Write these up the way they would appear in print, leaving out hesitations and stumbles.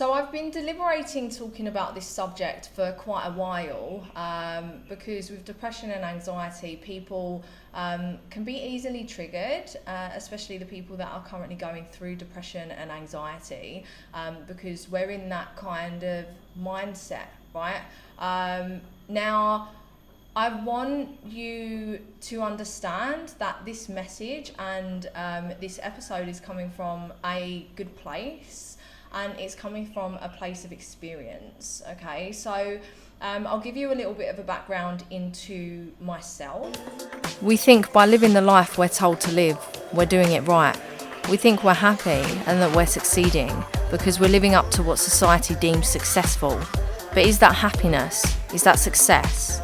So I've been deliberating talking about this subject for quite a while because with depression and anxiety, people can be easily triggered, especially the people that are currently going through depression and anxiety, because we're in that kind of mindset, right? Now, I want you to understand that this message and this episode is coming from a good place. And it's coming from a place of experience, okay? So I'll give you a little bit of a background into myself. We think by living the life we're told to live, we're doing it right. We think we're happy and that we're succeeding because we're living up to what society deems successful. But is that happiness? Is that success?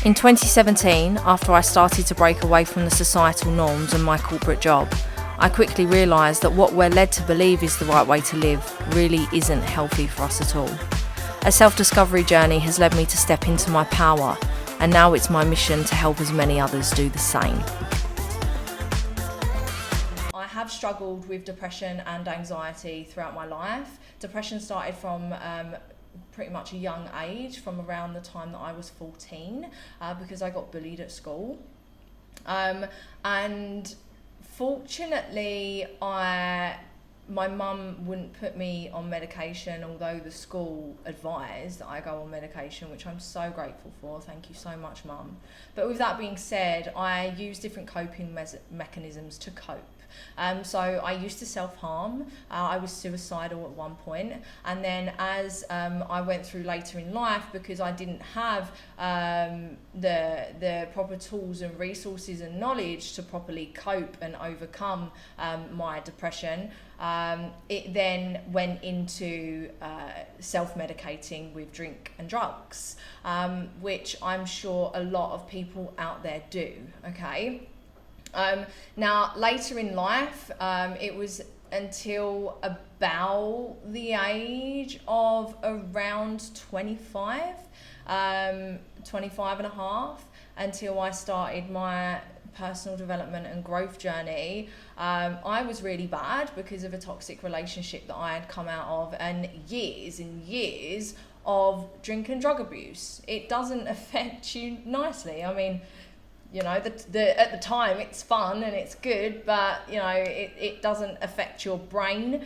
In 2017, after I started to break away from the societal norms and my corporate job, I quickly realised that what we're led to believe is the right way to live really isn't healthy for us at all. A self-discovery journey has led me to step into my power, and now it's my mission to help as many others do the same. I have struggled with depression and anxiety throughout my life. Depression started from pretty much a young age, from around the time that I was 14, because I got bullied at school. And fortunately, my mum wouldn't put me on medication, although the school advised that I go on medication, which I'm so grateful for. Thank you so much, Mum. But with that being said, I use different coping mechanisms to cope. So I used to self-harm. I was suicidal at one point, and then as I went through later in life, because I didn't have the proper tools and resources and knowledge to properly cope and overcome my depression, it then went into self-medicating with drink and drugs, which I'm sure a lot of people out there do, okay? Now, later in life, it was until about the age of around 25, 25 and a half, until I started my personal development and growth journey. I was really bad because of a toxic relationship that I had come out of, and years of drink and drug abuse. It doesn't affect you nicely. I mean, you know, at the time it's fun and it's good, but you know, it doesn't affect your brain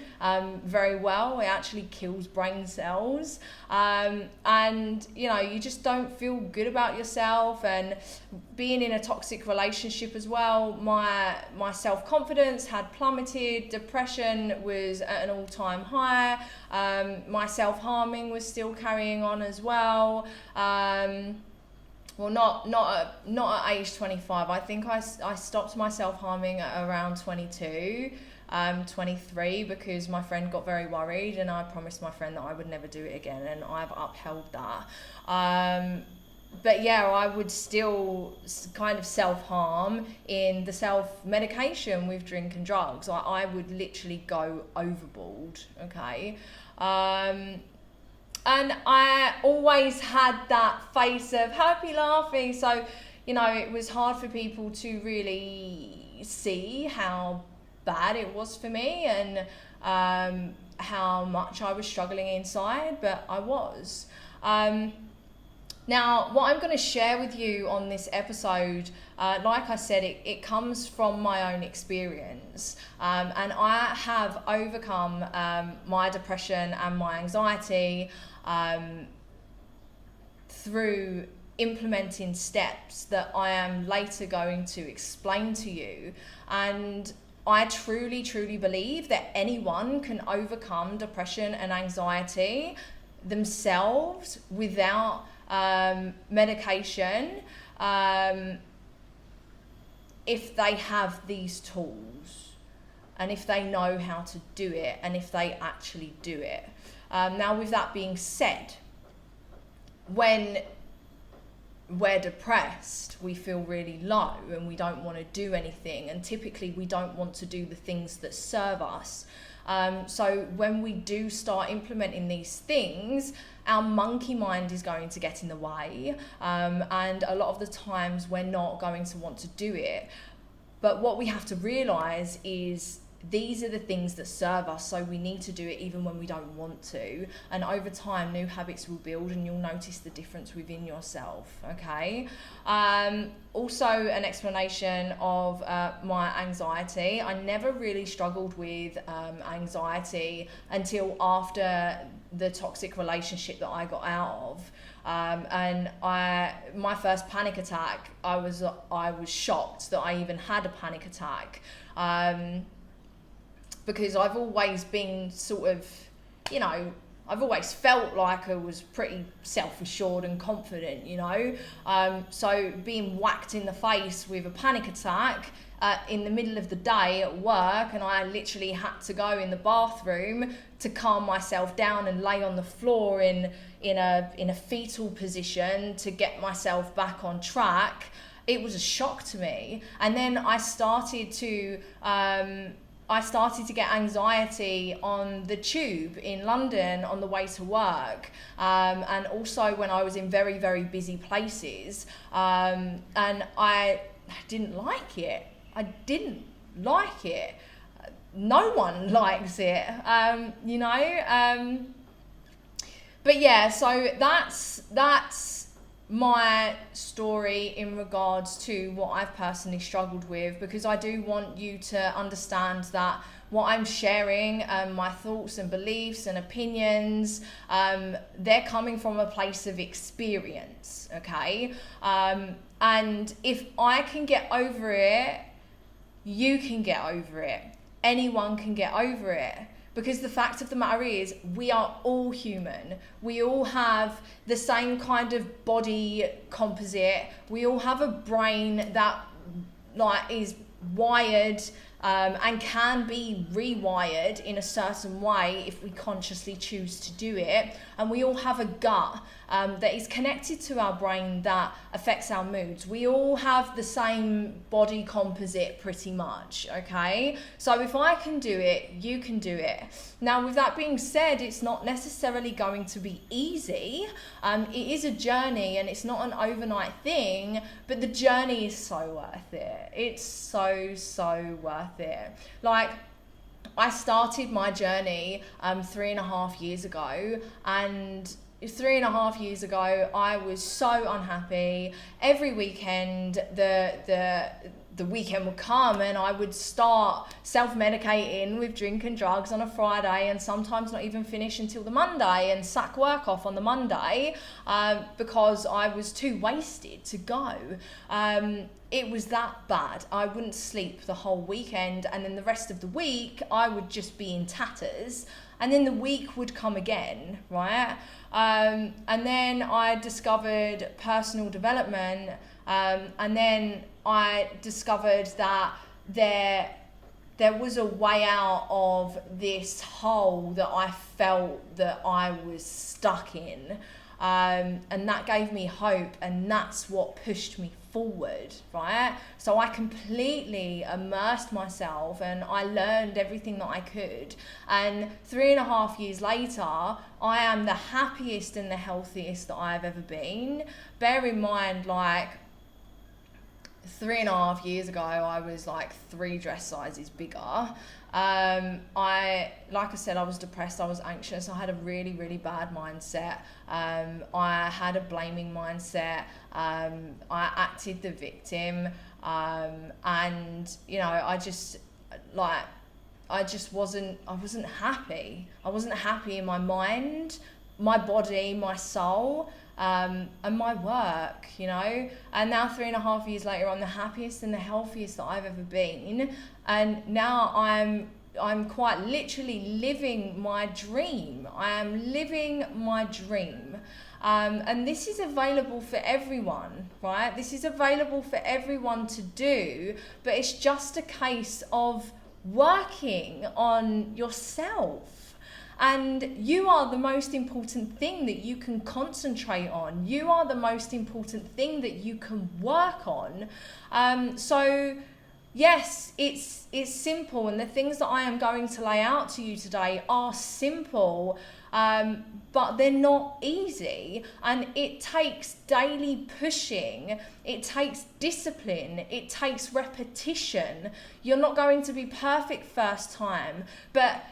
very well. It actually kills brain cells, and you know, you just don't feel good about yourself. And being in a toxic relationship as well, my self-confidence had plummeted. Depression was at an all-time high. My self-harming was still carrying on as well. Well, not at age 25. I think I stopped my self-harming at around 22, 23, because my friend got very worried, and I promised my friend that I would never do it again, and I've upheld that. But yeah, I would still kind of self-harm in the self-medication with drink and drugs. I would literally go overboard, okay? And I always had that face of happy laughing. So, you know, it was hard for people to really see how bad it was for me and how much I was struggling inside, but I was. Now, what I'm going to share with you on this episode, like I said, it comes from my own experience. And I have overcome my depression and my anxiety through implementing steps that I am later going to explain to you. And I truly believe that anyone can overcome depression and anxiety themselves without medication, if they have these tools and if they know how to do it and if they actually do it. Now, with that being said, when we're depressed, we feel really low and we don't want to do anything, and typically we don't want to do the things that serve us. So when we do start implementing these things, our monkey mind is going to get in the way, and a lot of the times we're not going to want to do it. But what we have to realise is these are the things that serve us, so we need to do it even when we don't want to. And over time, new habits will build and you'll notice the difference within yourself, okay? Also, an explanation of my anxiety. I never really struggled with anxiety until after the toxic relationship that I got out of. And my first panic attack, I was shocked that I even had a panic attack, because I've always been sort of, you know, I've always felt like I was pretty self-assured and confident, you know. So being whacked in the face with a panic attack in the middle of the day at work, and I literally had to go in the bathroom to calm myself down and lay on the floor in a fetal position to get myself back on track. It was a shock to me. And then I started to get anxiety on the tube in London on the way to work, and also when I was in very, very busy places, and I didn't like it. I didn't like it. No one likes it, you know. But yeah, so that's my story in regards to what I've personally struggled with, because I do want you to understand that what I'm sharing, my thoughts and beliefs and opinions, they're coming from a place of experience, okay? And if I can get over it, you can get over it. Anyone can get over it. Because the fact of the matter is, we are all human. We all have the same kind of body composite. We all have a brain that is wired and can be rewired in a certain way if we consciously choose to do it. And we all have a gut that is connected to our brain that affects our moods. We all have the same body composite pretty much, okay? So if I can do it, you can do it. Now, with that being said, it's not necessarily going to be easy. It is a journey and it's not an overnight thing, but the journey is so worth it. It's so worth it. Like, I started my journey 3.5 years ago, and 3.5 years ago I was so unhappy. Every weekend the weekend would come and I would start self-medicating with drink and drugs on a Friday, and sometimes not even finish until the Monday, and sack work off on the Monday because I was too wasted to go. It was that bad. I wouldn't sleep the whole weekend, and then the rest of the week I would just be in tatters, and then the week would come again, right? And then I discovered personal development, and then I discovered that there was a way out of this hole that I felt that I was stuck in, and that gave me hope, and that's what pushed me forward, right? So I completely immersed myself and I learned everything that I could, and 3.5 years later I am the happiest and the healthiest that I've ever been. Bear in mind, like, 3.5 years ago I was like 3 dress sizes bigger. Like I said, I was depressed, I was anxious, I had a really, really bad mindset. I had a blaming mindset. I acted the victim, and you know, I wasn't happy. I wasn't happy in my mind, my body, my soul, and my work, you know. And now 3.5 years later, I'm the happiest and the healthiest that I've ever been, and now I'm quite literally living my dream. I am living my dream. And this is available for everyone, right? This is available for everyone to do, but it's just a case of working on yourself. And you are the most important thing that you can concentrate on. You are the most important thing that you can work on. So yes, it's simple, and the things that I am going to lay out to you today are simple, but they're not easy, and it takes daily pushing, it takes discipline, it takes repetition. You're not going to be perfect first time, but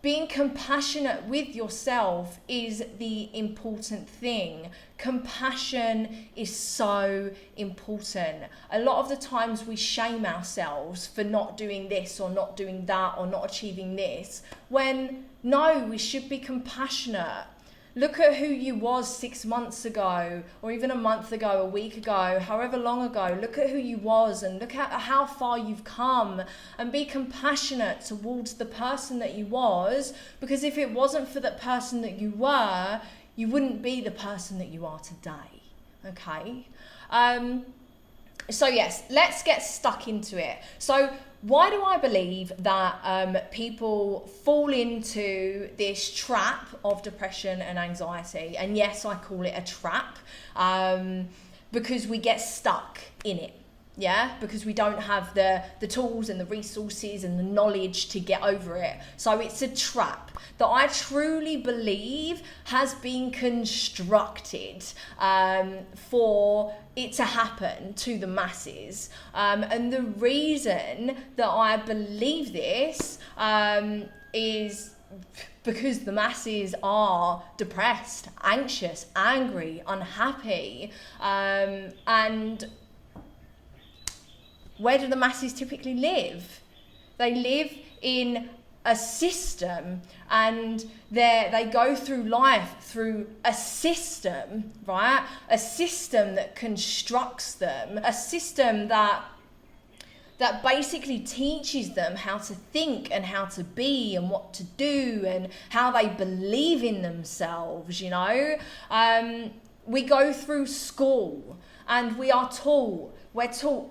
being compassionate with yourself is the important thing. Compassion is so important. A lot of the times we shame ourselves for not doing this or not doing that or not achieving this, when no, we should be compassionate. Look at who you was 6 months ago, or even a month ago, a week ago, however long ago. Look at who you was and look at how far you've come, and be compassionate towards the person that you was, because if it wasn't for that person that you were, you wouldn't be the person that you are today. Okay? So yes, let's get stuck into it. So why do I believe that people fall into this trap of depression and anxiety? And yes, I call it a trap because we get stuck in it. Yeah, because we don't have the tools and the resources and the knowledge to get over it. So it's a trap that I truly believe has been constructed for it to happen to the masses. And the reason that I believe this is because the masses are depressed, anxious, angry, unhappy, and where do the masses typically live? They live in a system, and they go through life through a system, right? A system that constructs them, a system that basically teaches them how to think and how to be and what to do and how they believe in themselves, you know? We go through school and we're taught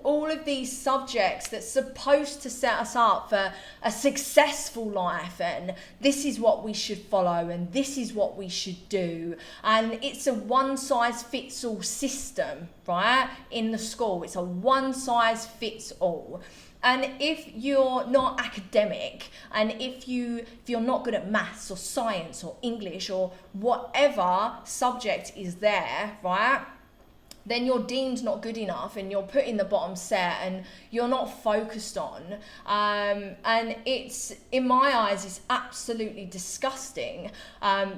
all of these subjects that's supposed to set us up for a successful life, and this is what we should follow and this is what we should do. And it's a one-size-fits-all system, right? In the school, it's a one-size-fits-all. And if you're not academic, and if you're not good at maths or science or English or whatever subject is there, right, then you're deemed not good enough and you're put in the bottom set and you're not focused on. And it's, in my eyes, it's absolutely disgusting,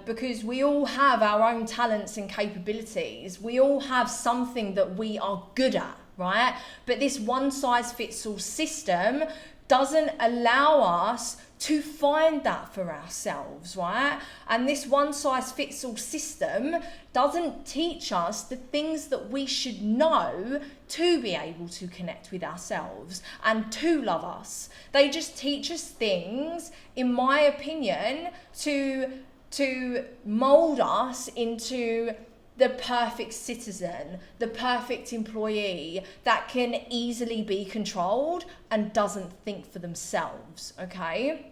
because we all have our own talents and capabilities. We all have something that we are good at, right? But this one-size-fits-all system doesn't allow us to find that for ourselves, right? And this one-size-fits-all system doesn't teach us the things that we should know to be able to connect with ourselves and to love us. They just teach us things, in my opinion, to mold us into the perfect citizen, the perfect employee that can easily be controlled and doesn't think for themselves, okay?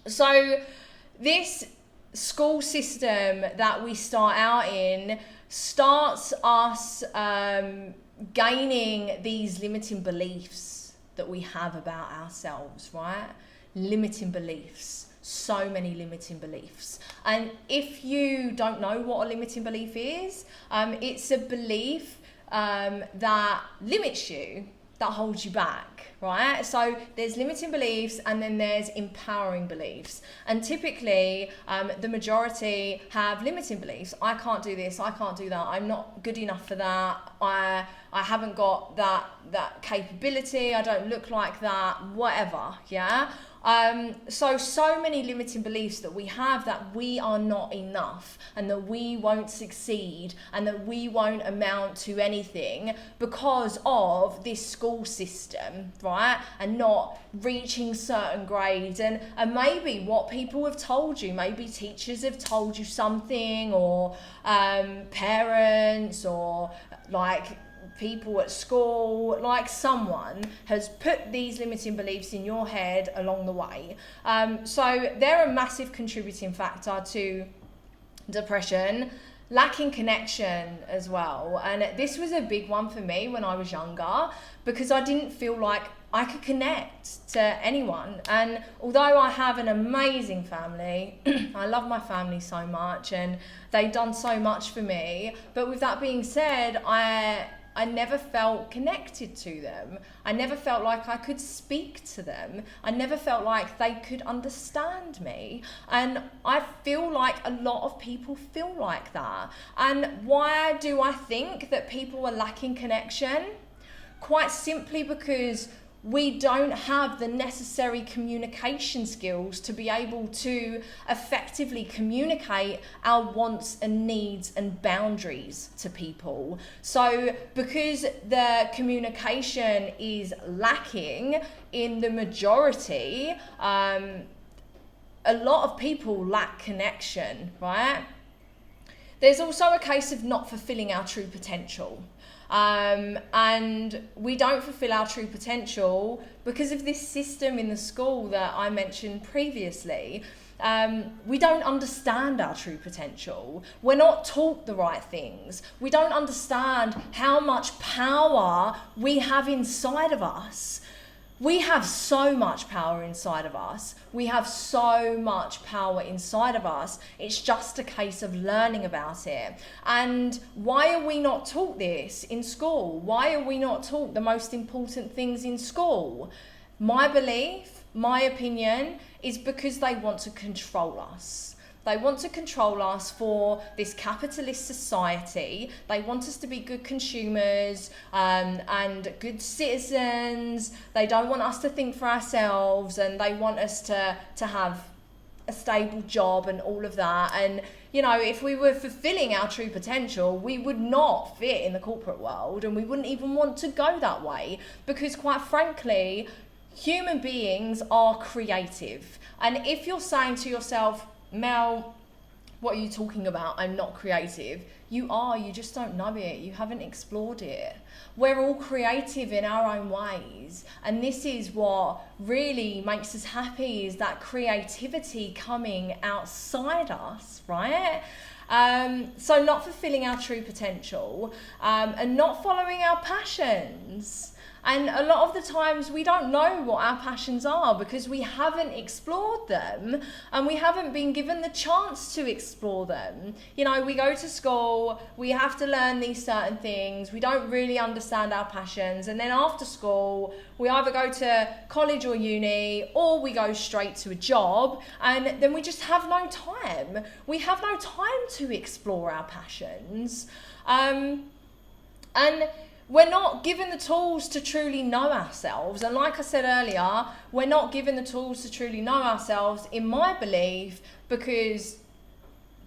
So this school system that we start out in starts us gaining these limiting beliefs that we have about ourselves, right? Limiting beliefs. So many limiting beliefs. And if you don't know what a limiting belief is, it's a belief that limits you, that holds you back, right? So there's limiting beliefs and then there's empowering beliefs. And typically, the majority have limiting beliefs. I can't do this, I can't do that, I'm not good enough for that, I haven't got that capability, I don't look like that, whatever, yeah? So many limiting beliefs that we have, that we are not enough and that we won't succeed and that we won't amount to anything because of this school system, right? And not reaching certain grades, and maybe what people have told you, maybe teachers have told you something, or parents, or like people at school, like someone has put these limiting beliefs in your head along the way. So they're a massive contributing factor to depression. Lacking connection as well. And this was a big one for me when I was younger, because I didn't feel like I could connect to anyone. And although I have an amazing family, I love my family so much and they've done so much for me. But with that being said, I never felt connected to them. I never felt like I could speak to them. I never felt like they could understand me. And I feel like a lot of people feel like that. And why do I think that people are lacking connection? Quite simply because we don't have the necessary communication skills to be able to effectively communicate our wants and needs and boundaries to people. So because the communication is lacking in the majority, a lot of people lack connection, right? There's also a case of not fulfilling our true potential. And we don't fulfill our true potential because of this system in the school that I mentioned previously. We don't understand our true potential. We're not taught the right things. We don't understand how much power we have inside of us. We have so much power inside of us. We have so much power inside of us. It's just a case of learning about it. And why are we not taught this in school? Why are we not taught the most important things in school? My belief, my opinion, is because they want to control us. They want to control us for this capitalist society. They want us to be good consumers and good citizens. They don't want us to think for ourselves, and they want us to have a stable job and all of that. And, you know, if we were fulfilling our true potential, we would not fit in the corporate world, and we wouldn't even want to go that way because, quite frankly, human beings are creative. And if you're saying to yourself, Mel, what are you talking about? I'm not creative. You are, you just don't know it. You haven't explored it. We're all creative in our own ways. And this is what really makes us happy, is that creativity coming outside us, right? So not fulfilling our true potential and not following our passions. And a lot of the times we don't know what our passions are because we haven't explored them and we haven't been given the chance to explore them. You know, we go to school, we have to learn these certain things, we don't really understand our passions, and then after school, we either go to college or uni or we go straight to a job, and then we just have no time. We have no time to explore our passions. And we're not given the tools to truly know ourselves. And like I said earlier, we're not given the tools to truly know ourselves, in my belief, because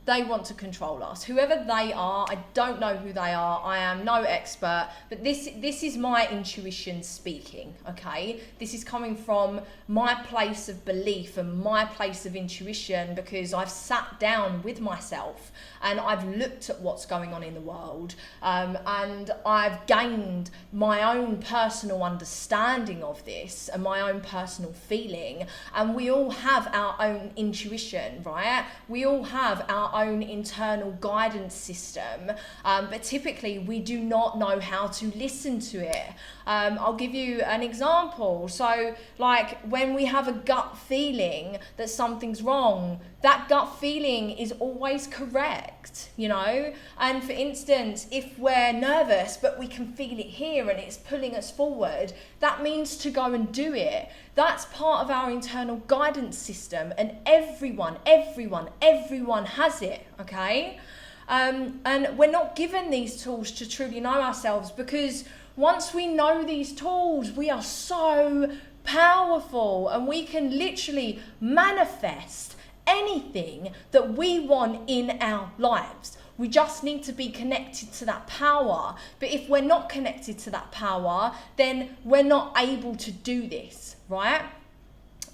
they want to control us. Whoever they are, I don't know who they are. I am no expert, but this is my intuition speaking, okay? This is coming from my place of belief and my place of intuition, because I've sat down with myself and I've looked at what's going on in the world, and I've gained my own personal understanding of this and my own personal feeling. And we all have our own intuition, right? We all have our own internal guidance system, but typically we do not know how to listen to it. I'll give you an example. So like when we have a gut feeling that something's wrong, that gut feeling is always correct, you know? And for instance, if we're nervous but we can feel it here and it's pulling us forward, that means to go and do it. That's part of our internal guidance system, and everyone has it, okay? And we're not given these tools to truly know ourselves, because once we know these tools, we are so powerful and we can literally manifest anything that we want in our lives. We just need to be connected to that power. But if we're not connected to that power, then we're not able to do this, right?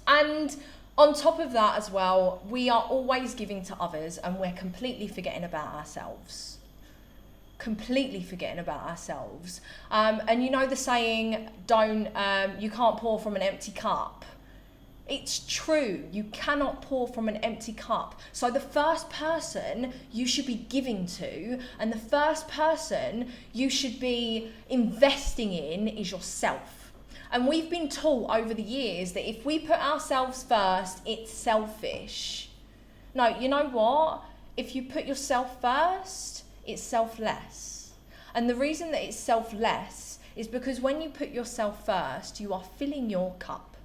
And on top of that as well, we are always giving to others and we're completely forgetting about ourselves. Completely forgetting about ourselves. And you know the saying, you can't pour from an empty cup. It's true. You cannot pour from an empty cup. So the first person you should be giving to, and the first person you should be investing in, is yourself. And we've been taught over the years that if we put ourselves first, it's selfish. No, you know what? If you put yourself first, it's selfless. And the reason that it's selfless is because when you put yourself first, you are filling your cup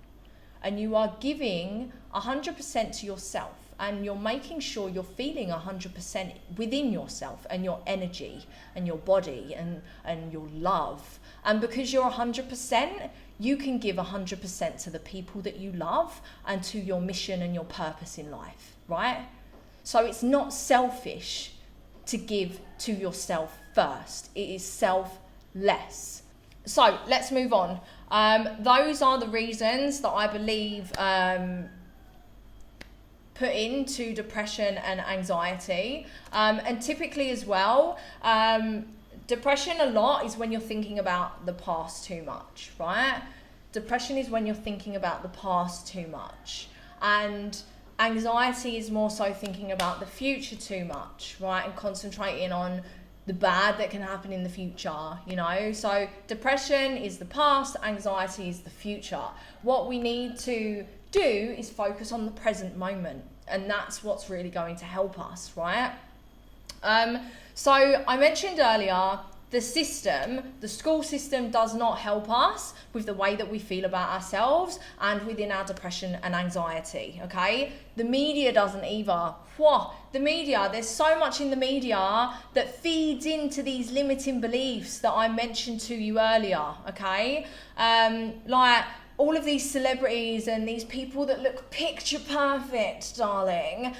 and you are giving 100% to yourself, and you're making sure you're feeling 100% within yourself and your energy and your body and your love. And because you're 100%, you can give 100% to the people that you love and to your mission and your purpose in life, right? So it's not selfish to give to yourself first. It is selfless. So let's move on. Those are the reasons that I believe put into depression and anxiety. And typically as well, depression a lot is when you're thinking about the past too much, right? Depression is when you're thinking about the past too much. And anxiety is more so thinking about the future too much, right? And concentrating on the bad that can happen in the future, you know? So depression is the past, anxiety is the future. What we need to do is focus on the present moment, and that's what's really going to help us, right? So I mentioned earlier, the school system does not help us with the way that we feel about ourselves and within our depression and anxiety, okay? The media doesn't either. The media, there's so much in the media that feeds into these limiting beliefs that I mentioned to you earlier, okay? Like all of these celebrities and these people that look picture perfect, darling,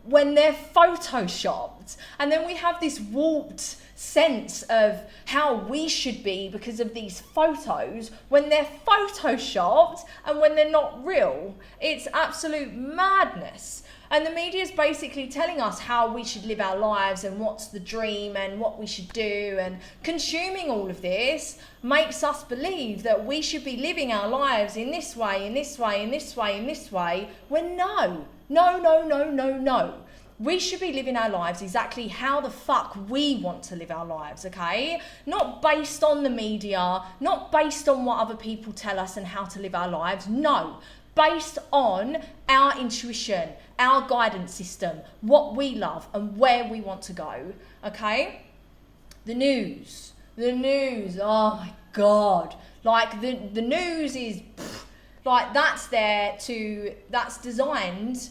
when they're photoshopped. And then we have this warped sense of how we should be because of these photos when they're photoshopped and when they're not real. It's absolute madness. And the media is basically telling us how we should live our lives and what's the dream and what we should do. And consuming all of this makes us believe that we should be living our lives in this way, in this way, in this way, in this way, when no. We should be living our lives exactly how the fuck we want to live our lives, okay? Not based on the media, not based on what other people tell us and how to live our lives. No, based on our intuition, our guidance system, what we love and where we want to go, okay? The news, oh my God. Like the news is, like that's designed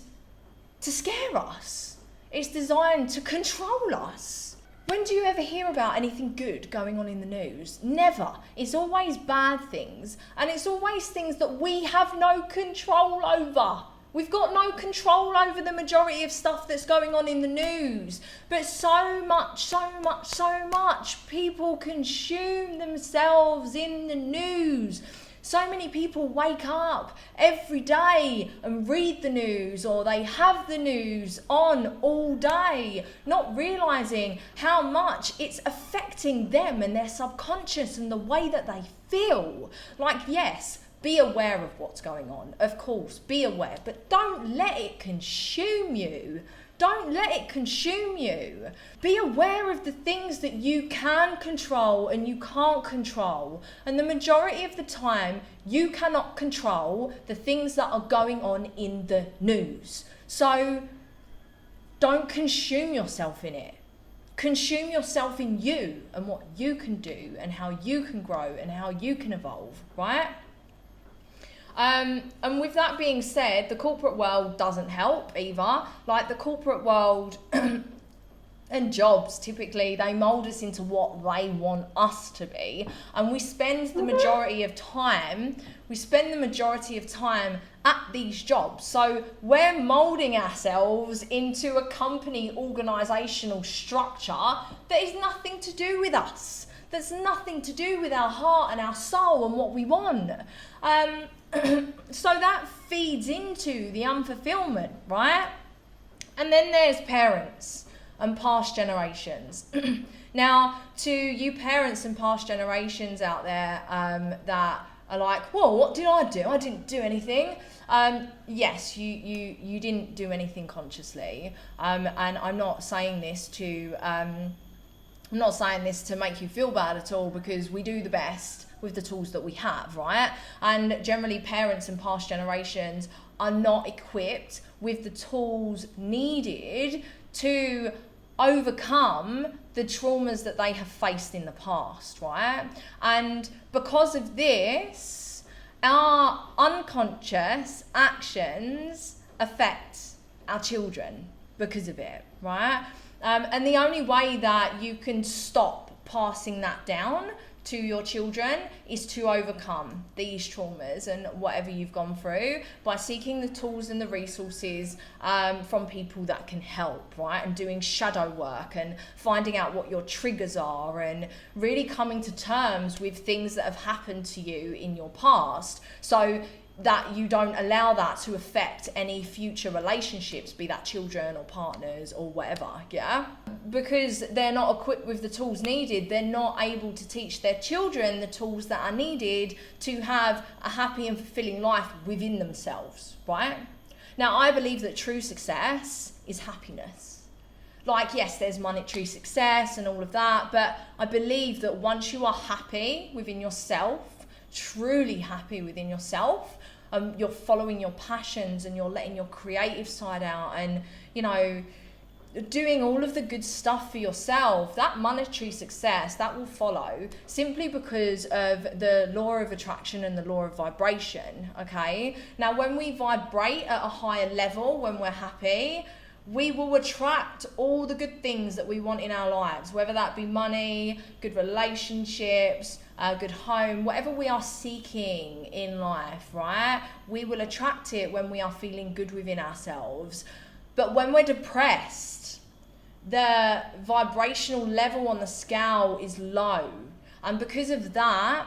to scare us. It's designed to control us. When do you ever hear about anything good going on in the news? Never. It's always bad things. And it's always things that we have no control over. We've got no control over the majority of stuff that's going on in the news. But so much people consume themselves in the news. So many people wake up every day and read the news, or they have the news on all day, not realizing how much it's affecting them and their subconscious and the way that they feel. Like, yes, be aware of what's going on. Of course, be aware, but don't let it consume you. Don't let it consume you. Be aware of the things that you can control and you can't control. And the majority of the time, you cannot control the things that are going on in the news. So don't consume yourself in it. Consume yourself in you and what you can do and how you can grow and how you can evolve, right? And with that being said, the corporate world doesn't help either. Like the corporate world and jobs, typically, they mold us into what they want us to be. And we spend the majority of time at these jobs. So we're molding ourselves into a company organisational structure that is nothing to do with us. That's nothing to do with our heart and our soul and what we want. So that feeds into the unfulfillment, right? And then there's parents and past generations. Now, to you parents and past generations out there that are like, well, what did I do? I didn't do anything. Yes, you didn't do anything consciously. And I'm not saying this to make you feel bad at all, because we do the best. with the tools that we have, right? And generally parents and past generations are not equipped with the tools needed to overcome the traumas that they have faced in the past, right? And because of this, our unconscious actions affect our children because of it, right? And the only way that you can stop passing that down to your children is to overcome these traumas and whatever you've gone through by seeking the tools and the resources from people that can help, right? And doing shadow work and finding out what your triggers are and really coming to terms with things that have happened to you in your past, so that you don't allow that to affect any future relationships, be that children or partners or whatever, yeah? Because they're not equipped with the tools needed, they're not able to teach their children the tools that are needed to have a happy and fulfilling life within themselves, right? Now, I believe that true success is happiness. Like, yes, there's monetary success and all of that, but I believe that once you are happy within yourself, truly happy within yourself, you're following your passions and you're letting your creative side out and, you know, doing all of the good stuff for yourself, that monetary success, that will follow simply because of the law of attraction and the law of vibration, okay? Now, when we vibrate at a higher level, when we're happy, we will attract all the good things that we want in our lives, whether that be money, good relationships, a good home, whatever we are seeking in life, right? We will attract it when we are feeling good within ourselves. But when we're depressed, the vibrational level on the scale is low. And because of that,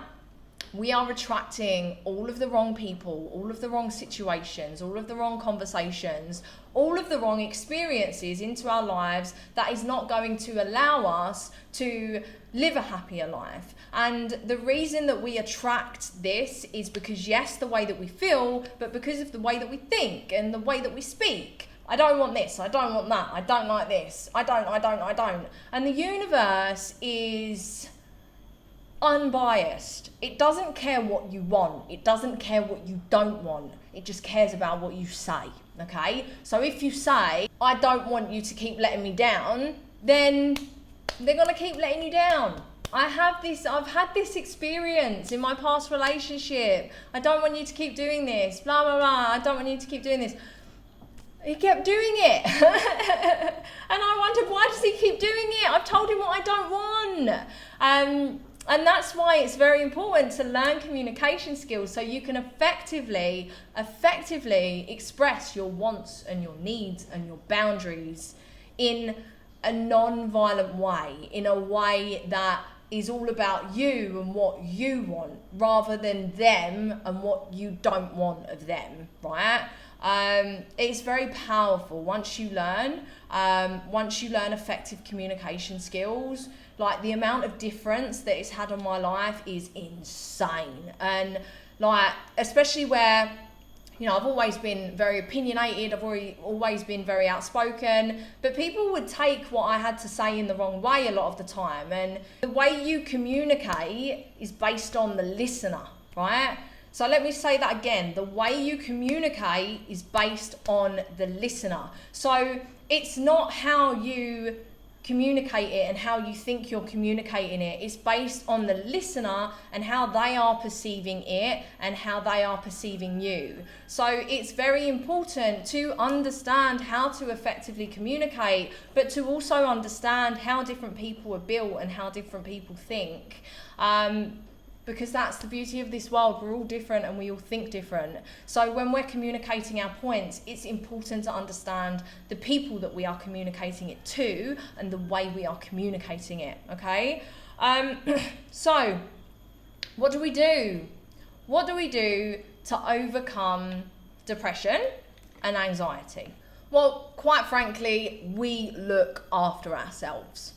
we are attracting all of the wrong people, all of the wrong situations, all of the wrong conversations, all of the wrong experiences into our lives that is not going to allow us to live a happier life. And the reason that we attract this is because, yes, the way that we feel, but because of the way that we think and the way that we speak. I don't want this, I don't want that, I don't like this, I don't. And the universe is unbiased. It doesn't care what you want. It doesn't care what you don't want. It just cares about what you say, okay? So if you say, I don't want you to keep letting me down, then they're gonna keep letting you down. I've had this experience in my past relationship. I don't want you to keep doing this, blah, blah, blah. I don't want you to keep doing this. He kept doing it. And I wondered, why does he keep doing it? I've told him what I don't want. And that's why it's very important to learn communication skills so you can effectively express your wants and your needs and your boundaries in a non-violent way, in a way that is all about you and what you want rather than them and what you don't want of them, right? It's very powerful once you learn effective communication skills. Like, the amount of difference that it's had on my life is insane. And like, especially where, you know, I've always been very opinionated, I've always been very outspoken, but people would take what I had to say in the wrong way a lot of the time. And the way you communicate is based on the listener, right? So let me say that again. The way you communicate is based on the listener. So it's not how you communicate it and how you think you're communicating it. It's based on the listener and how they are perceiving it and how they are perceiving you. So it's very important to understand how to effectively communicate, but to also understand how different people are built and how different people think. Because that's the beauty of this world. We're all different and we all think different. So when we're communicating our points, it's important to understand the people that we are communicating it to and the way we are communicating it, okay? So what do we do? What do we do to overcome depression and anxiety? Well, quite frankly, we look after ourselves.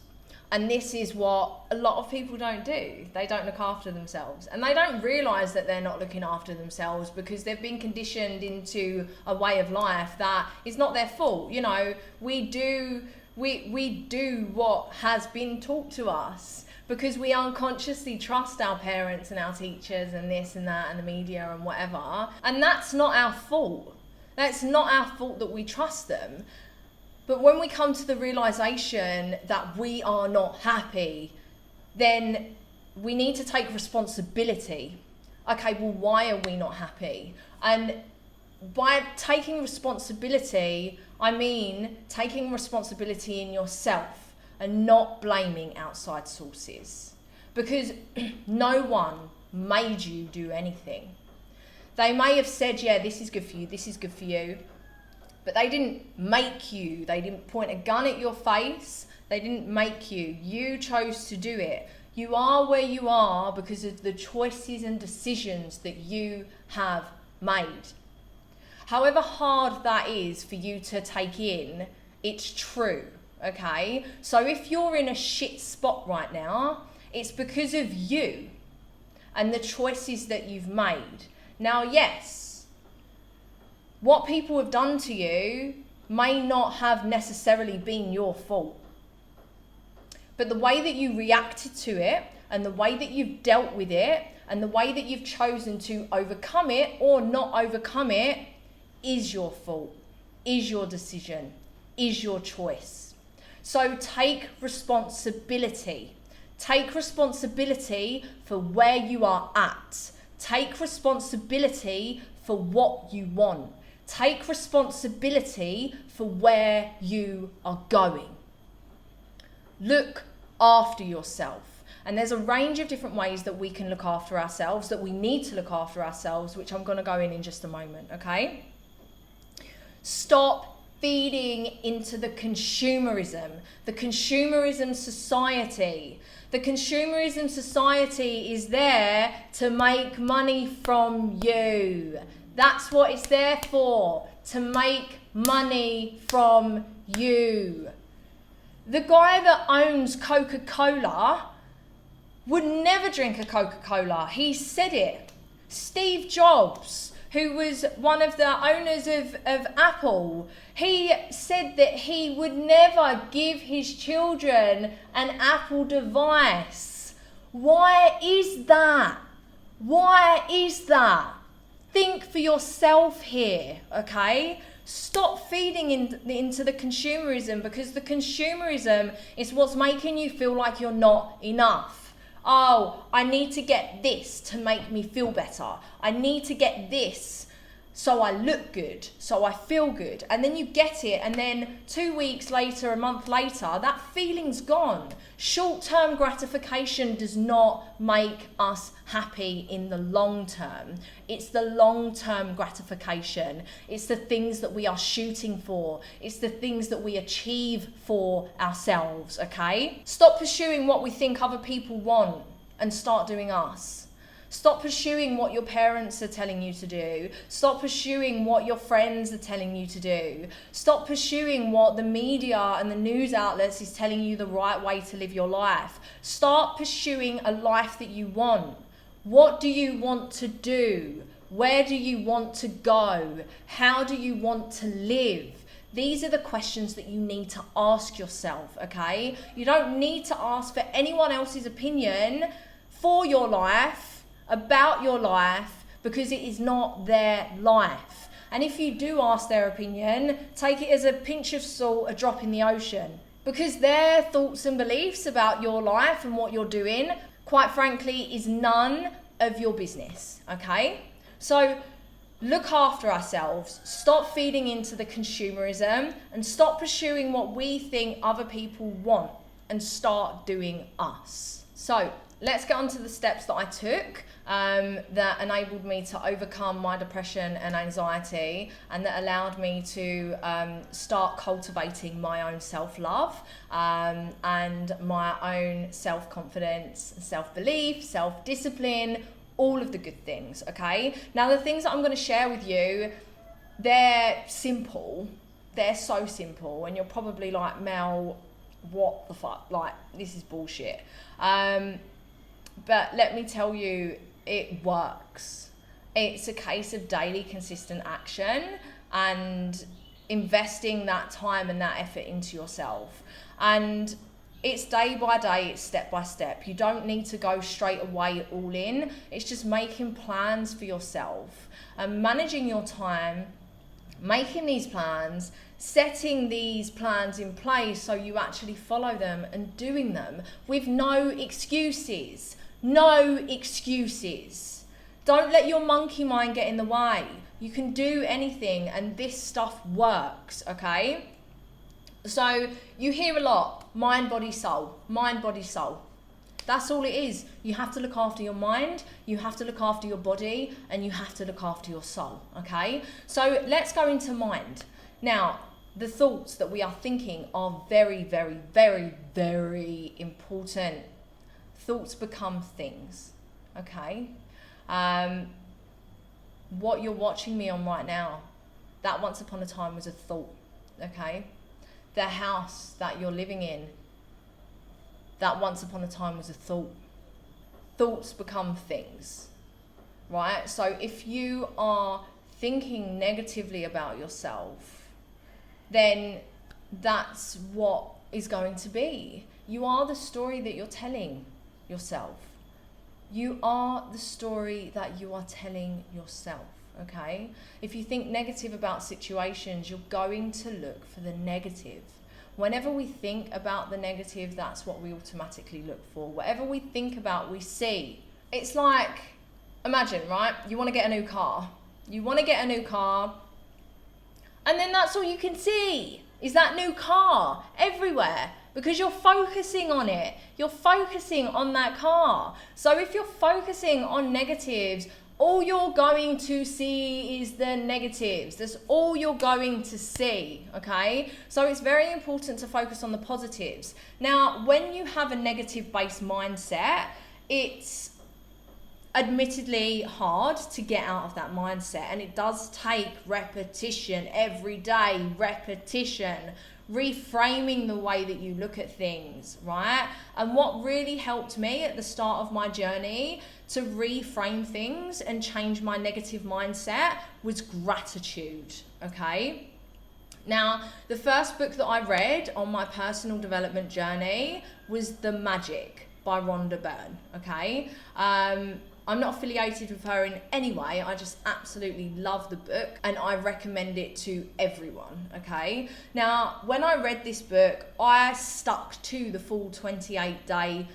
And this is what a lot of people don't do. They don't look after themselves. And they don't realise that they're not looking after themselves because they've been conditioned into a way of life that is not their fault. You know, we do what has been taught to us because we unconsciously trust our parents and our teachers and this and that and the media and whatever. And that's not our fault. That's not our fault that we trust them. But when we come to the realization that we are not happy, then we need to take responsibility. Okay, well, why are we not happy? And by taking responsibility, I mean taking responsibility in yourself and not blaming outside sources. Because no one made you do anything. They may have said, yeah, this is good for you, this is good for you. But they didn't make you. They didn't point a gun at your face. They didn't make you. You chose to do it. You are where you are because of the choices and decisions that you have made. However hard that is for you to take in, it's true, okay? So if you're in a shit spot right now, it's because of you and the choices that you've made. Now, yes, what people have done to you may not have necessarily been your fault. But the way that you reacted to it and the way that you've dealt with it and the way that you've chosen to overcome it or not overcome it is your fault, is your decision, is your choice. So take responsibility. Take responsibility for where you are at. Take responsibility for what you want. Take responsibility for where you are going. Look after yourself. And there's a range of different ways that we can look after ourselves, that we need to look after ourselves, which I'm going to go in just a moment, okay? Stop feeding into the consumerism society. The consumerism society is there to make money from you. That's what it's there for, to make money from you. The guy that owns Coca-Cola would never drink a Coca-Cola. He said it. Steve Jobs, who was one of the owners of Apple, he said that he would never give his children an Apple device. Why is that? Why is that? Think for yourself here, okay? Stop feeding into the consumerism, because the consumerism is what's making you feel like you're not enough. Oh, I need to get this to make me feel better. I need to get this so I look good, so I feel good. And then you get it, and then 2 weeks later, a month later, that feeling's gone. Short-term gratification does not make us happy in the long term. It's the long-term gratification. It's the things that we are shooting for. It's the things that we achieve for ourselves, okay? Stop pursuing what we think other people want and start doing us. Stop pursuing what your parents are telling you to do. Stop pursuing what your friends are telling you to do. Stop pursuing what the media and the news outlets is telling you the right way to live your life. Start pursuing a life that you want. What do you want to do? Where do you want to go? How do you want to live? These are the questions that you need to ask yourself, okay? You don't need to ask for anyone else's opinion for your life, about your life, because it is not their life. And if you do ask their opinion, take it as a pinch of salt, a drop in the ocean, because their thoughts and beliefs about your life and what you're doing, quite frankly, is none of your business, okay? So look after ourselves, stop feeding into the consumerism, and stop pursuing what we think other people want, and start doing us. So let's get on to the steps that I took that enabled me to overcome my depression and anxiety, and that allowed me to start cultivating my own self-love and my own self-confidence, self-belief, self-discipline, all of the good things, okay? Now, the things that I'm going to share with you, they're simple. They're so simple, and you're probably like, Mel, what the fuck? Like, this is bullshit. But let me tell you, it works. It's a case of daily consistent action and investing that time and that effort into yourself. And It's day by day, it's step by step. You don't need to go straight away all in. It's just making plans for yourself and managing your time, making these plans, setting these plans in place so you actually follow them and doing them with no excuses. No excuses. Don't let your monkey mind get in the way. You can do anything, and this stuff works, okay? So you hear a lot, mind, body, soul, mind, body, soul. That's all it is. You have to look after your mind, you have to look after your body, and you have to look after your soul, okay? So let's go into mind. Now, the thoughts that we are thinking are very, very, very, very important. Thoughts become things, okay? What you're watching me on right now, that once upon a time was a thought, okay? The house that you're living in, that once upon a time was a thought. Thoughts become things, right? So if you are thinking negatively about yourself, then that's what is going to be. You are the story that you're telling yourself. You are the story that you are telling yourself, okay? If you think negative about situations, you're going to look for the negative. Whenever we think about the negative, that's what we automatically look for. Whatever we think about, we see. It's like, imagine, right? You want to get a new car. You want to get a new car, and then that's all you can see is that new car everywhere because you're focusing on it. You're focusing on that car. So if you're focusing on negatives, all you're going to see is the negatives. That's all you're going to see, okay? So it's very important to focus on the positives. Now, when you have a negative-based mindset, it's admittedly hard to get out of that mindset, and it does take repetition, every day, repetition, reframing the way that you look at things, right? And what really helped me at the start of my journey to reframe things and change my negative mindset was gratitude, okay? Now, the first book that I read on my personal development journey was The Magic by Rhonda Byrne, okay? I'm not affiliated with her in any way. I just absolutely love the book and I recommend it to everyone, okay? Now, when I read this book, I stuck to the full 28-day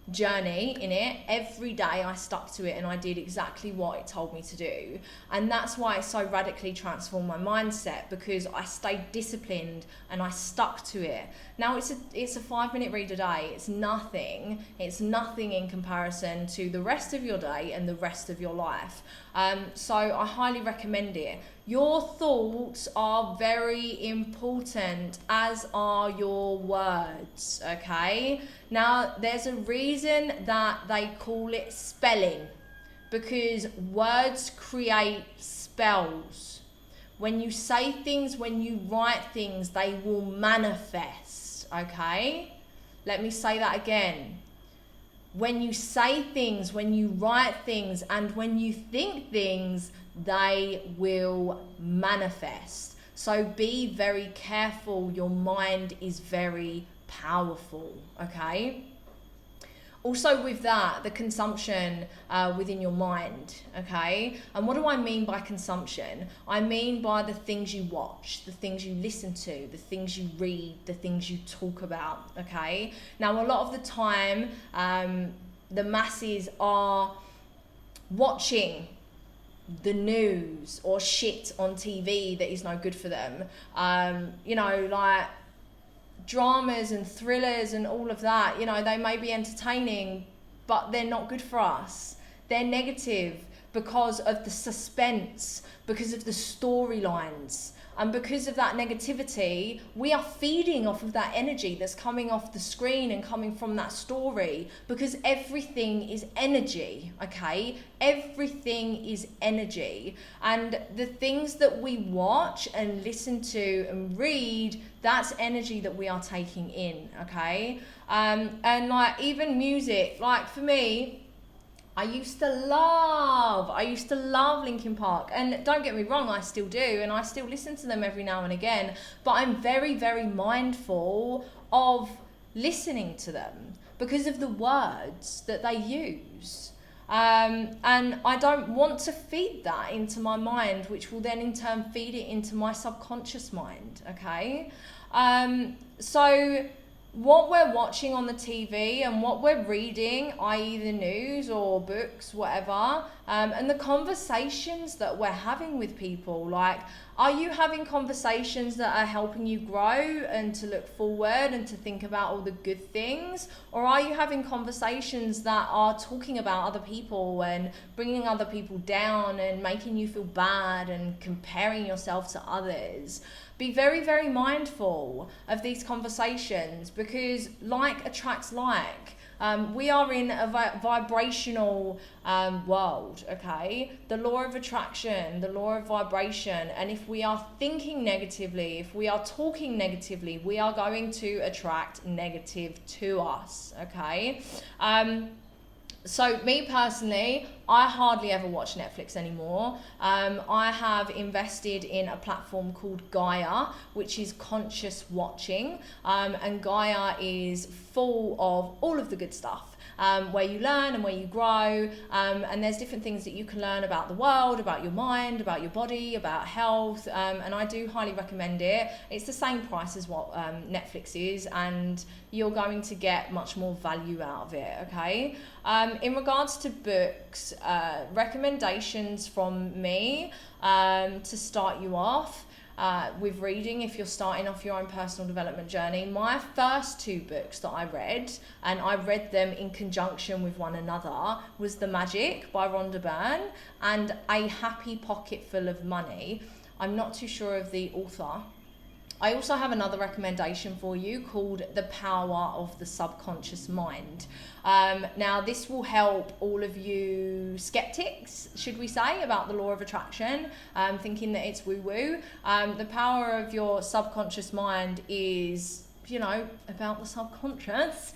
journey in it. Every day I stuck to it and I did exactly what it told me to do. And that's why it so radically transformed my mindset, because I stayed disciplined and I stuck to it. Now it's a 5-minute read a day. It's nothing in comparison to the rest of your day and the rest of your life. So I highly recommend it. Your thoughts are very important, as are your words, okay? Now, there's a reason that they call it spelling, because words create spells. When you say things, when you write things, they will manifest, okay? Let me say that again. When you say things, when you write things, and when you think things, they will manifest. So be very careful. Your mind is very powerful, okay? Also with that, the consumption within your mind, okay? And what do I mean by consumption? I mean by the things you watch, the things you listen to, the things you read, the things you talk about, okay? Now, a lot of the time, the masses are watching the news or shit on TV that is no good for them. You know, like dramas and thrillers and all of that, you know, they may be entertaining, but they're not good for us. They're negative because of the suspense, because of the storylines. And because of that negativity, we are feeding off of that energy that's coming off the screen and coming from that story, because everything is energy, okay? Everything is energy. And the things that we watch and listen to and read, that's energy that we are taking in, okay? And like even music, like for me, I used to love Linkin Park, and don't get me wrong, I still do, and I still listen to them every now and again, but I'm very, very mindful of listening to them because of the words that they use. And I don't want to feed that into my mind, which will then in turn feed it into my subconscious mind, okay? So what we're watching on the TV and what we're reading, i.e. the news or books, whatever, and the conversations that we're having with people, like, are you having conversations that are helping you grow and to look forward and to think about all the good things? Or are you having conversations that are talking about other people and bringing other people down and making you feel bad and comparing yourself to others? Be very, very mindful of these conversations, because like attracts like. We are in a vibrational world, okay? The law of attraction, the law of vibration. And if we are thinking negatively, if we are talking negatively, we are going to attract negative to us, okay? So me personally, I hardly ever watch Netflix anymore. I have invested in a platform called Gaia, which is conscious watching. And Gaia is full of all of the good stuff. Where you learn and where you grow, and there's different things that you can learn about the world, about your mind, about your body, about health, and I do highly recommend it. It's the same price as what Netflix is, and you're going to get much more value out of it, okay? In regards to books, recommendations from me to start you off with reading if you're starting off your own personal development journey. My first two books that I read, and I read them in conjunction with one another, was The Magic by Rhonda Byrne and A Happy Pocketful of Money. I'm not too sure of the author. I also have another recommendation for you called The Power of the Subconscious Mind. Now, this will help all of you skeptics, should we say, about the law of attraction, thinking that it's woo-woo. The power of your subconscious mind is, you know, about the subconscious.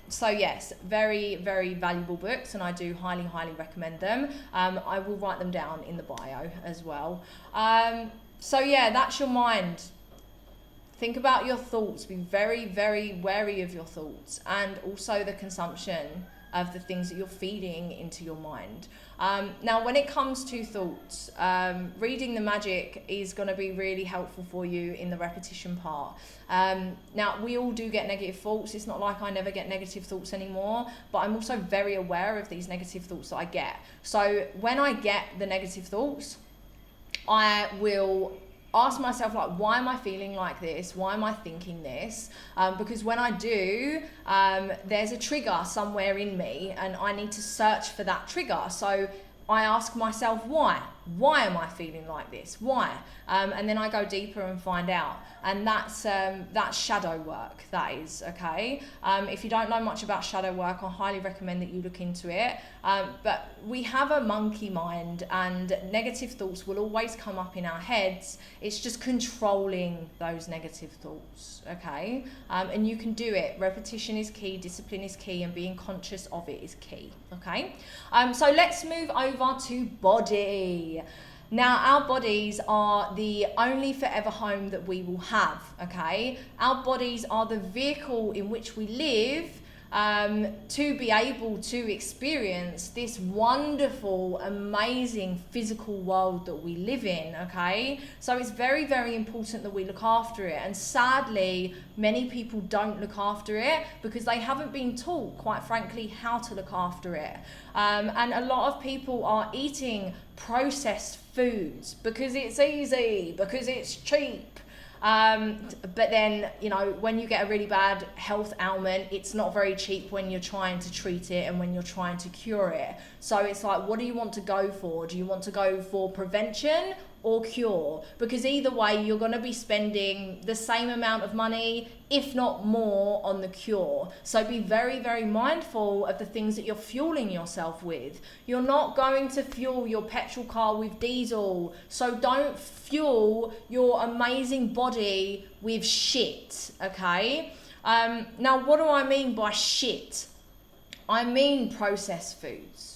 So yes, very, very valuable books, and I do highly, highly recommend them. I will write them down in the bio as well. So yeah, that's your mind. Think about your thoughts. Be very, very wary of your thoughts, and also the consumption of the things that you're feeding into your mind. Now, when it comes to thoughts, reading The Magic is going to be really helpful for you in the repetition part. Now, we all do get negative thoughts. It's not like I never get negative thoughts anymore, but I'm also very aware of these negative thoughts that I get. So when I get the negative thoughts, I will ask myself, like, why am I feeling like this? Why am I thinking this? Because when I do, there's a trigger somewhere in me, and I need to search for that trigger. So I ask myself, why? Why am I feeling like this? Why? And then I go deeper and find out. And that's shadow work, that is, okay? If you don't know much about shadow work, I highly recommend that you look into it. But we have a monkey mind, and negative thoughts will always come up in our heads. It's just controlling those negative thoughts, okay? And you can do it. Repetition is key, discipline is key, and being conscious of it is key, okay? So let's move over to body. Now, our bodies are the only forever home that we will have, okay? Our bodies are the vehicle in which we live to be able to experience this wonderful, amazing physical world that we live in, okay? So it's very, very important that we look after it. And sadly, many people don't look after it because they haven't been taught, quite frankly, how to look after it. And a lot of people are eating processed foods because it's easy, because it's cheap. But then, you know, when you get a really bad health ailment, it's not very cheap when you're trying to treat it and when you're trying to cure it. So it's like, what do you want to go for? Do you want to go for prevention or cure? Because either way, you're going to be spending the same amount of money, if not more, on the cure. So be very, very mindful of the things that you're fueling yourself with. You're not going to fuel your petrol car with diesel. So don't fuel your amazing body with shit, okay? Now, what do I mean by shit? I mean processed foods.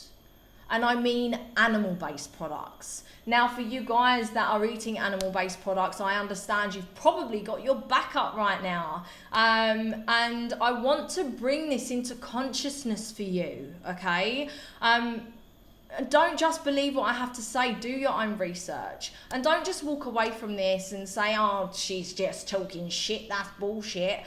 and I mean animal-based products. Now, for you guys that are eating animal-based products, I understand you've probably got your back up right now. And I want to bring this into consciousness for you, okay? Don't just believe what I have to say. Do your own research. And don't just walk away from this and say, oh, she's just talking shit, that's bullshit,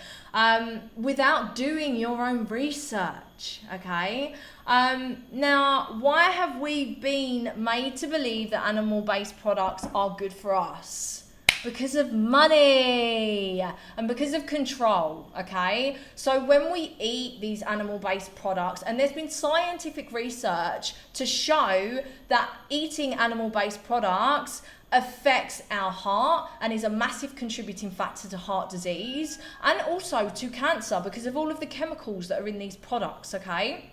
without doing your own research, okay? Now, why have we been made to believe that animal-based products are good for us? Because of money and because of control, okay? So when we eat these animal-based products, and there's been scientific research to show that eating animal-based products affects our heart and is a massive contributing factor to heart disease and also to cancer because of all of the chemicals that are in these products, okay?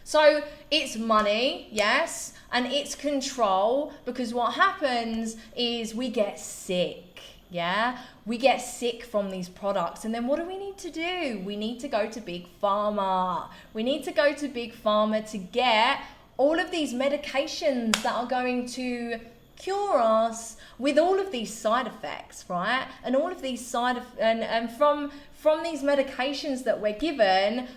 So it's money, yes, and it's control, because what happens is we get sick, yeah? We get sick from these products, and then what do we need to do? We need to go to Big Pharma. We need to go to Big Pharma to get all of these medications that are going to cure us with all of these side effects, right? And all of these and from these medications that we're given,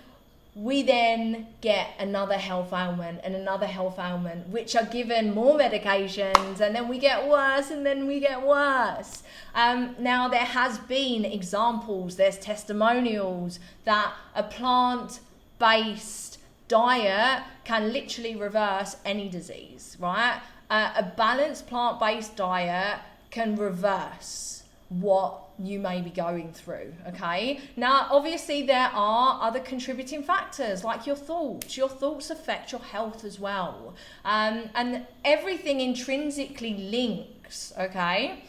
we then get another health ailment and another health ailment, which are given more medications, and then we get worse and then we get worse. Now, there has been examples, there's testimonials that a plant-based diet can literally reverse any disease, right? A balanced plant-based diet can reverse what you may be going through, okay? Now, obviously, there are other contributing factors like your thoughts. Your thoughts affect your health as well. And everything intrinsically links, okay?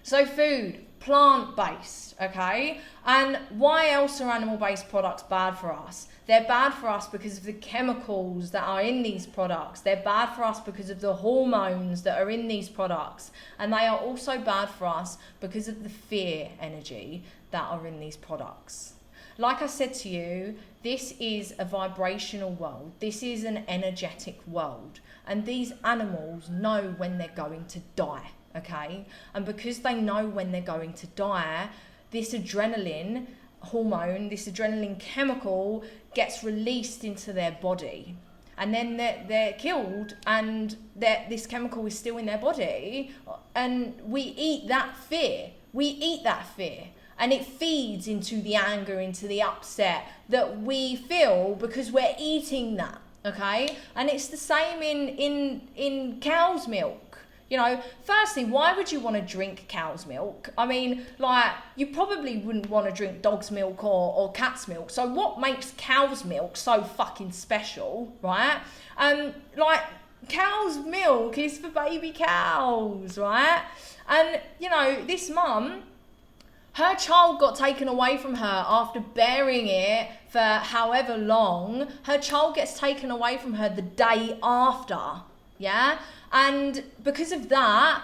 So food, plant-based, okay? And why else are animal-based products bad for us? They're bad for us because of the chemicals that are in these products. They're bad for us because of the hormones that are in these products. And they are also bad for us because of the fear energy that are in these products. Like I said to you, this is a vibrational world. This is an energetic world. And these animals know when they're going to die, okay? And because they know when they're going to die, this adrenaline hormone, this adrenaline chemical gets released into their body, and then they're killed, and this chemical is still in their body, and we eat that fear, and it feeds into the anger, into the upset that we feel because we're eating that, okay? And it's the same in cow's milk. You know, firstly, why would you want to drink cow's milk? I mean, like, you probably wouldn't want to drink dog's milk or cat's milk. So what makes cow's milk so fucking special, right? Like, cow's milk is for baby cows, right? And, you know, this mum, her child got taken away from her after bearing it for however long. Her child gets taken away from her the day after, yeah? And because of that,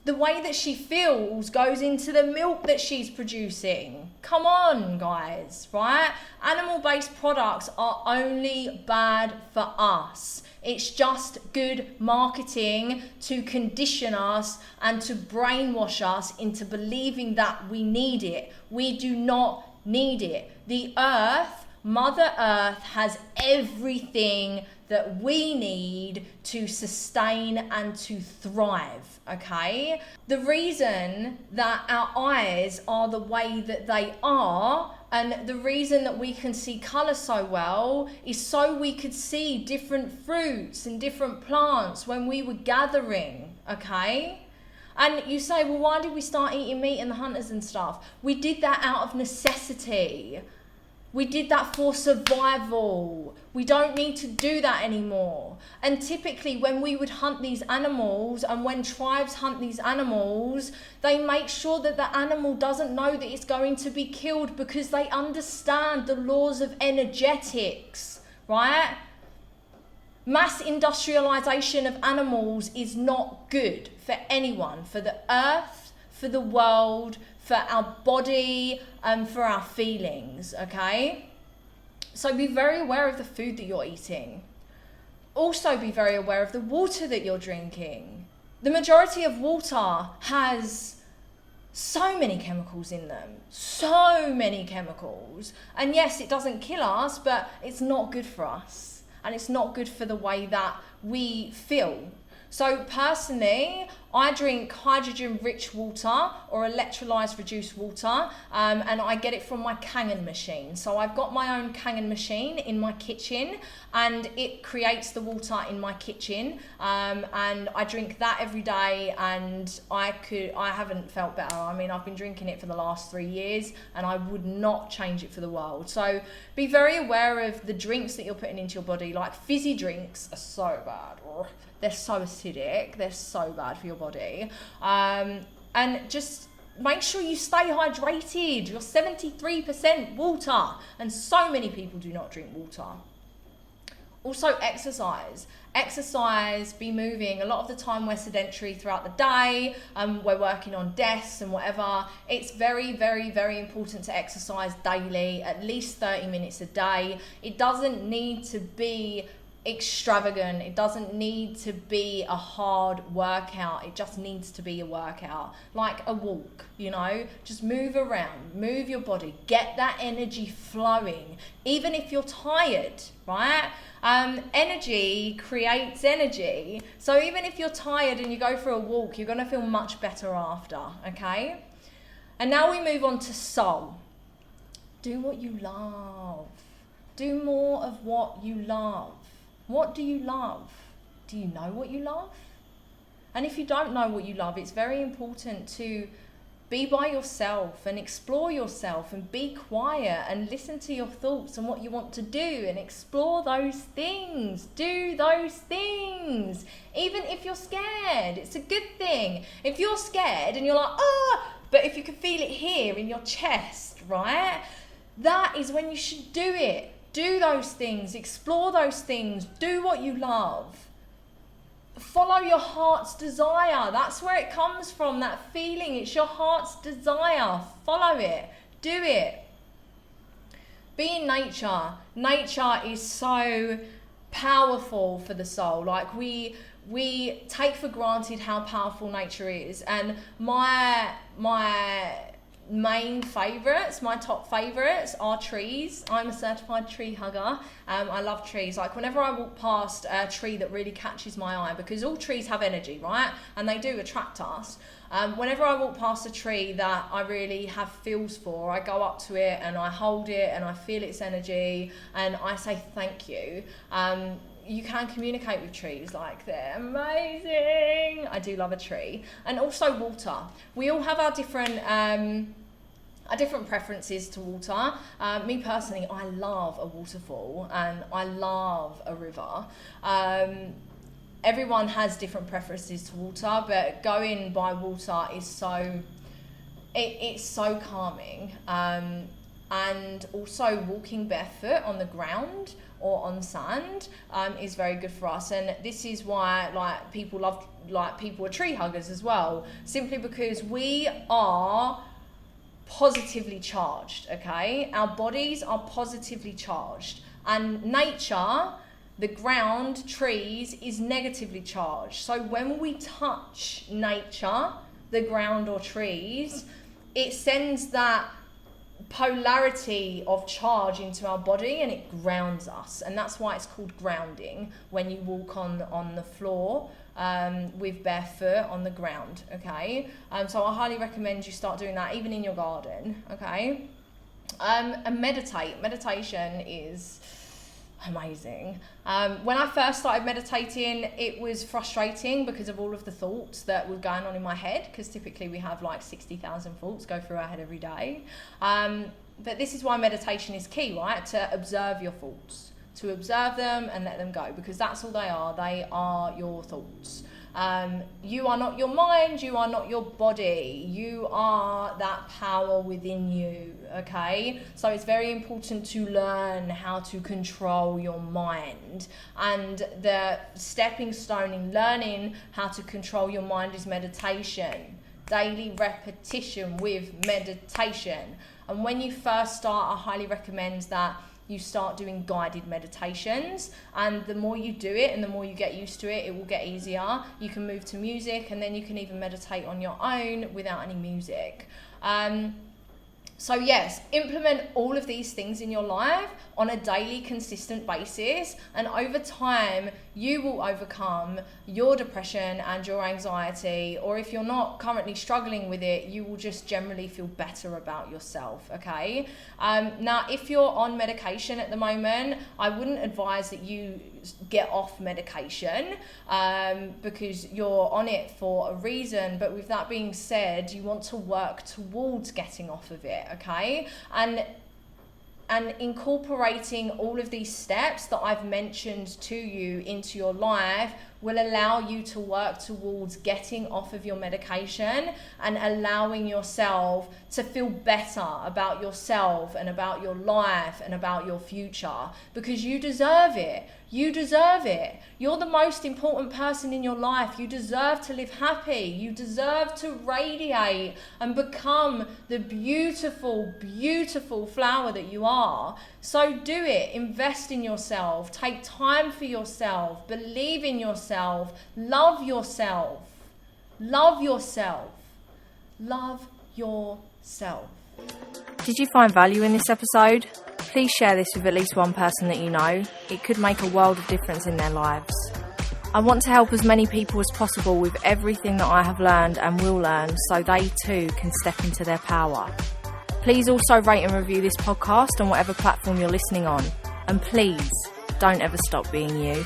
the way that she feels goes into the milk that she's producing. Come on, guys, right? Animal-based products are only bad for us. It's just good marketing to condition us and to brainwash us into believing that we need it. We do not need it. The earth, Mother Earth, has everything that we need to sustain and to thrive, okay? The reason that our eyes are the way that they are, and the reason that we can see colour so well, is so we could see different fruits and different plants when we were gathering, okay? And you say, well, why did we start eating meat and the hunters and stuff? We did that out of necessity. We did that for survival. We don't need to do that anymore. And typically when we would hunt these animals, and when tribes hunt these animals, they make sure that the animal doesn't know that it's going to be killed, because they understand the laws of energetics, right? Mass industrialization of animals is not good for anyone, for the earth, for the world, for our body, and for our feelings, okay? So be very aware of the food that you're eating. Also be very aware of the water that you're drinking. The majority of water has so many chemicals in them, so many chemicals. And yes, it doesn't kill us, but it's not good for us. And it's not good for the way that we feel. So personally, I drink hydrogen-rich water or electrolyzed reduced water, and I get it from my Kangen machine. So I've got my own Kangen machine in my kitchen, and it creates the water in my kitchen, and I drink that every day, and I haven't felt better. I mean, I've been drinking it for the last 3 years, and I would not change it for the world. So be very aware of the drinks that you're putting into your body. Like fizzy drinks are so bad. They're so acidic, they're so bad for your body. And just make sure you stay hydrated. You're 73% water, and so many people do not drink water. Also exercise. Exercise, be moving. A lot of the time we're sedentary throughout the day, we're working on desks and whatever. It's very, very, very important to exercise daily, at least 30 minutes a day. It doesn't need to be extravagant. It doesn't need to be a hard workout. It just needs to be a workout, like a walk, you know. Just move around, move your body, get that energy flowing, even if you're tired, right? Energy creates energy. So even if you're tired and you go for a walk, you're going to feel much better after, okay? And now we move on to soul. Do what you love. Do more of what you love. What do you love? Do you know what you love? And if you don't know what you love, it's very important to be by yourself and explore yourself and be quiet and listen to your thoughts and what you want to do and explore those things. Do those things. Even if you're scared, it's a good thing. If you're scared and you're like, but if you can feel it here in your chest, right? That is when you should do it. Do those things, explore those things, do what you love. Follow your heart's desire. That's where it comes from, that feeling. It's your heart's desire. Follow it. Do it. Be in nature. Nature is so powerful for the soul. Like we take for granted how powerful nature is. And my main favourites, my top favourites are trees. I'm a certified tree hugger. I love trees. Like whenever I walk past a tree that really catches my eye, because all trees have energy, right? And they do attract us. Whenever I walk past a tree that I really have feels for, I go up to it and I hold it and I feel its energy and I say thank you. You can communicate with trees, like they're amazing. I do love a tree. And also water. We all have our different preferences to water. Me personally, I love a waterfall and I love a river. Everyone has different preferences to water, but going by water is it's so calming. And also walking barefoot on the ground or on sand is very good for us. And this is why people are tree huggers as well, simply because we are positively charged, okay? Our bodies are positively charged, and nature, the ground, trees, is negatively charged. So when we touch nature, the ground or trees, it sends that polarity of charge into our body and it grounds us, and that's why it's called grounding when you walk on the floor with barefoot on the ground, okay? So I highly recommend you start doing that even in your garden, okay? And meditation is amazing. When I first started meditating, it was frustrating because of all of the thoughts that were going on in my head, because typically we have like 60,000 thoughts go through our head every day. But this is why meditation is key, right? To observe your thoughts, to observe them and let them go, because that's all they are. They are your thoughts. You are not your mind, you are not your body, you are that power within you, okay? So it's very important to learn how to control your mind, and the stepping stone in learning how to control your mind is meditation, daily repetition with meditation. And when you first start, I highly recommend that you start doing guided meditations. And the more you do it and the more you get used to it, it will get easier. You can move to music, and then you can even meditate on your own without any music. So yes, implement all of these things in your life on a daily, consistent basis, and over time, you will overcome your depression and your anxiety, or if you're not currently struggling with it, you will just generally feel better about yourself, okay? Now, if you're on medication at the moment, I wouldn't advise that you get off medication because you're on it for a reason, but with that being said, you want to work towards getting off of it, okay? And incorporating all of these steps that I've mentioned to you into your life will allow you to work towards getting off of your medication and allowing yourself to feel better about yourself and about your life and about your future, because you deserve it. You deserve it. You're the most important person in your life. You deserve to live happy. You deserve to radiate and become the beautiful, beautiful flower that you are. So do it. Invest in yourself. Take time for yourself. Believe in yourself. Love yourself. Love yourself. Love yourself. Did you find value in this episode? Please share this with at least one person that you know. It could make a world of difference in their lives. I want to help as many people as possible with everything that I have learned and will learn, so they too can step into their power. Please also rate and review this podcast on whatever platform you're listening on. And please, don't ever stop being you.